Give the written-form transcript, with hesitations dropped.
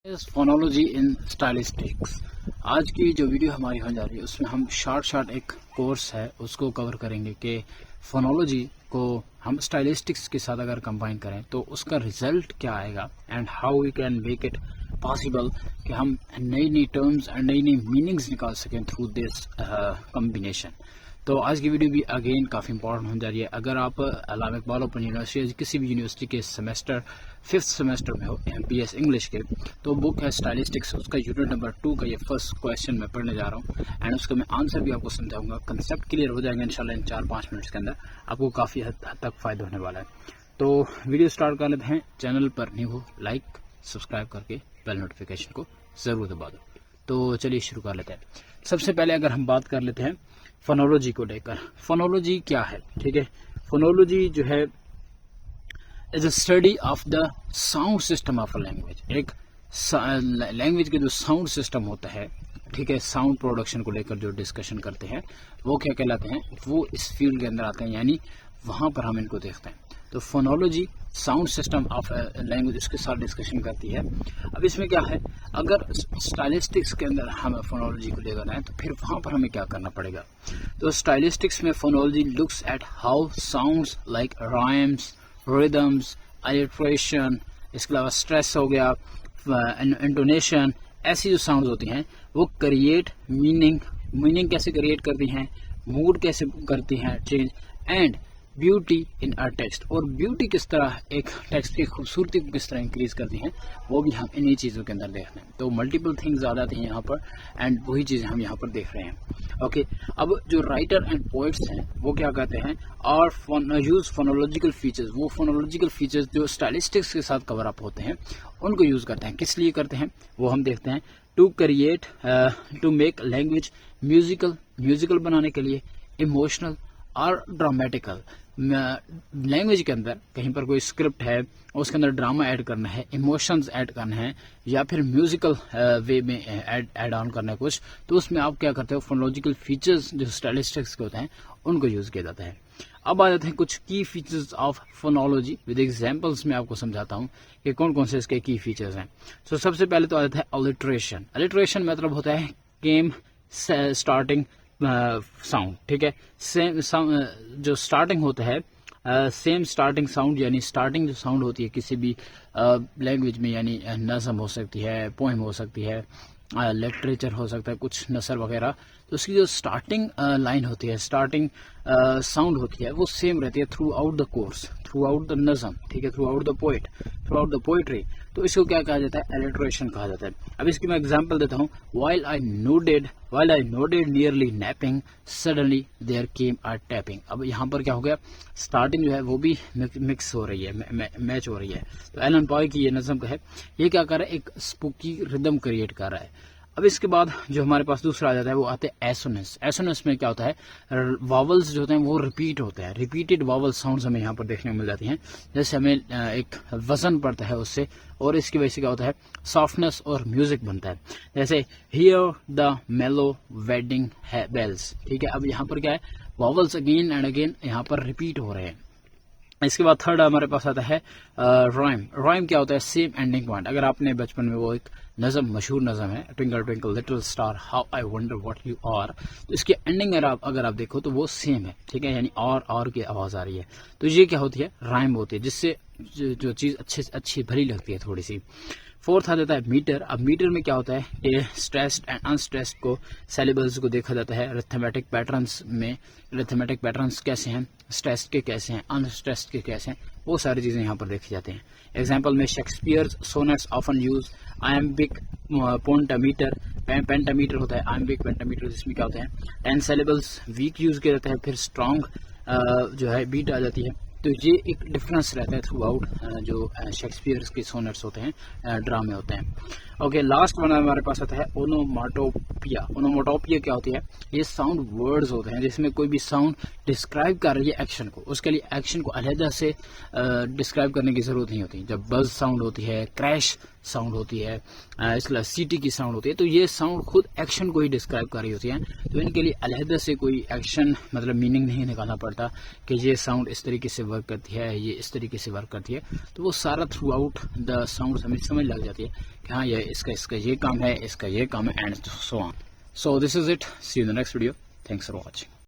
इस फोनोलॉजी इन स्टाइलिस्टिक्स। आज की जो वीडियो हमारी होने जा रही है उसमें हम शॉर्ट एक कोर्स है उसको कवर करेंगे कि फोनोलॉजी को हम स्टाइलिस्टिक्स के साथ अगर कंबाइन करें तो उसका रिजल्ट क्या आएगा and how we can make it possible कि हम नई नई टर्म्स एंड नई नई मीनिंग्स निकाल सकें थ्रू दिस कम्बिनेशन। तो आज की वीडियो भी अगेन काफ़ी इंपॉर्टेंट होने जा रही है। अगर आप अल्लामा इकबाल ओपन यूनिवर्सिटी किसी भी यूनिवर्सिटी के सेमेस्टर 5th सेमेस्टर में हो MPS इंग्लिश के, तो बुक है स्टाइलिस्टिक्स, उसका यूनिट नंबर 2 का ये फर्स्ट क्वेश्चन मैं पढ़ने जा रहा हूँ एंड उसका मैं आंसर भी आपको समझाऊंगा। कंसेप्ट क्लियर हो जाएंगे इंशाल्लाह इन 4-5 मिनट्स के अंदर, आपको काफ़ी हद तक फ़ायदा होने वाला है। तो वीडियो स्टार्ट कर लेते हैं। चैनल पर न्यू हो लाइक सब्सक्राइब करके बेल नोटिफिकेशन को ज़रूर दबा दो। तो चलिए शुरू कर लेते हैं। सबसे पहले अगर हम बात कर लेते हैं फोनोलॉजी को लेकर। फोनोलॉजी क्या है? ठीक है, फोनोलॉजी जो है is a study of the sound system of a language. एक लैंग्वेज के जो साउंड सिस्टम होता है, ठीक है, साउंड प्रोडक्शन को लेकर जो डिस्कशन करते हैं वो क्या कहलाते हैं, वो इस फील्ड के अंदर आते हैं, यानी वहां पर हम इनको देखते हैं। तो phonology sound system of language उसके साथ डिस्कशन करती है। अब इसमें क्या है, अगर स्टाइलिस्टिक्स के अंदर हम फोनोलॉजी को लेकर आए तो फिर वहां पर हमें क्या करना पड़ेगा। तो स्टाइलिस्टिक्स में phonology looks at how sounds like rhymes, rhythms, alliteration, इसके अलावा स्ट्रेस हो गया, इंटोनेशन, ऐसी जो साउंड्स होती हैं वो क्रिएट मीनिंग कैसे क्रिएट करती हैं, मूड कैसे करती हैं change, and beauty in a text, और ब्यूटी किस तरह एक टेक्स्ट की खूबसूरती को किस तरह इंक्रीज करती हैं, वो भी हम इन्हीं चीज़ों के अंदर देख रहे हैं। तो मल्टीपल थिंग्स आ जाती हैं यहाँ पर एंड वही चीज़ें हम यहाँ पर देख रहे हैं। ओके, अब जो राइटर एंड पोइट्स हैं वो क्या कहते हैं, और यूज फोनोलॉजिकल फीचर्स, वो फोनोलॉजिकल फीचर्स जो स्टाइलिस्टिक्स के साथ कवर अप होते हैं उनको यूज़ करते हैं। किस लिए करते हैं वो हम देखते हैं। To create, to make language musical बनाने के लिए, इमोशनल और ड्रामेटिकल। लैंग्वेज के अंदर कहीं पर कोई स्क्रिप्ट है, उसके अंदर ड्रामा ऐड करना है, इमोशंस ऐड करना है, या फिर म्यूजिकल वे में ऐड ऑन करना है कुछ, तो उसमें आप क्या करते हो, फोनोलॉजिकल फीचर्स जो स्टाइलिस्टिक्स के होते हैं उनको यूज किया जाता है। अब आ जाते हैं कुछ की features of phonology with examples में आपको समझाता हूँ कि कौन कौन से इसके की फीचर्स हैं। तो सबसे पहले तो आ जाता है अलिट्रेशन। अलिट्रेशन मतलब होता है केम स्टार्टिंग साउंड, ठीक है, सेम जो स्टार्टिंग होता है, सेम स्टार्टिंग साउंड, यानी स्टार्टिंग जो साउंड होती है किसी भी लैंग्वेज में, यानी नज़म हो सकती है, पोएम हो सकती है, लिटरेचर हो सकता है, कुछ नसर वगैरह, तो उसकी जो स्टार्टिंग लाइन होती है, स्टार्टिंग साउंड होती है, वो सेम रहती है through out the course, through out the नज़म, ठीक है, through out the poet, through out the poetry. तो इसको क्या कहा जाता है, एलिट्रेशन कहा जाता है। अब इसकी मैं एग्जांपल देता हूँ। while I nodded nearly napping, suddenly there came a tapping। अब यहाँ पर क्या हो गया, स्टार्टिंग जो है वो भी मिक्स हो रही है, मैच हो रही है। तो एलन पॉय की ये नज़म का है, ये क्या कर रहा है, एक स्पूकी रिदम क्रिएट कर रहा है। अब इसके बाद जो हमारे पास दूसरा आ जाता है वो आते हैं एसोनेंस। एसोनेंस में क्या होता है, वावल्स जो होते हैं वो रिपीट होते हैं, रिपीटेड वावल साउंड्स हमें यहाँ पर देखने को मिल जाती हैं, जैसे हमें एक वजन पड़ता है उससे, और इसकी वजह से क्या होता है, सॉफ्टनेस और म्यूजिक बनता है। जैसे हियर द मेलो वेडिंग बेल्स, ठीक है। अब यहाँ पर क्या है, वावल्स अगेन एंड अगेन यहाँ पर रिपीट हो रहे हैं। इसके बाद थर्ड हमारे पास आता है राइम। राइम क्या होता है, सेम एंडिंग पॉइंट। अगर आपने बचपन में वो एक नज़म, मशहूर नज़म है, twinkle twinkle little star how I wonder what you are, तो इसकी एंडिंग अगर आप देखो तो वो सेम है, ठीक है, यानी और की आवाज़ आ रही है। तो ये क्या होती है, राइम होती है, जिससे जो चीज़ अच्छी भली लगती है थोड़ी सी। फोर्थ आ जाता है मीटर। अब मीटर में क्या होता है कि स्ट्रेस्ड एंड अनस्ट्रेस्ड को, सेलेबल्स को देखा जाता है। रिथमेटिक पैटर्न्स में, रिथमेटिक पैटर्न्स कैसे हैं, स्ट्रेस्ड के कैसे हैं, अनस्ट्रेस्ड के कैसे हैं, वो सारी चीज़ें यहाँ पर देखी जाती हैं। एग्जाम्पल में Shakespeare's sonnets often use iambic pentameter. Pentameter होता है आयम्बिक पेंटामीटर, जिसमें क्या होता है 10 सेलेबल्स वीक यूज किया जाता है, फिर स्ट्रॉन्ग जो है बीट आ जाती है। तो ये एक डिफरेंस रहता है थ्रू आउट जो शेक्सपियर के सोनेट्स होते हैं, ड्रामे होते हैं। ओके, लास्ट वन हमारे पास आता है ओनोमाटोपिया। ओनोमाटोपिया क्या होती है, ये साउंड वर्ड्स होते हैं जिसमें कोई भी साउंड डिस्क्राइब कर रही है एक्शन को, उसके लिए एक्शन को अलहदा से डिस्क्राइब करने की जरूरत नहीं होती। जब बज साउंड होती है, क्रैश साउंड होती है, इसके सीटी की साउंड होती है, तो ये साउंड खुद एक्शन को ही डिस्क्राइब कर रही होती है। तो इनके लिए अलहदा से कोई एक्शन मतलब मीनिंग नहीं निकालना पड़ता कि ये साउंड इस तरीके से वर्क करती है, ये इस तरीके से वर्क करती है। तो वो सारा थ्रू आउट द साउंड हमें समझ लग जाती है कि हाँ ये इसका ये काम है, इसका ये काम है, and so on. So this is it. See you in the next video. Thanks for watching.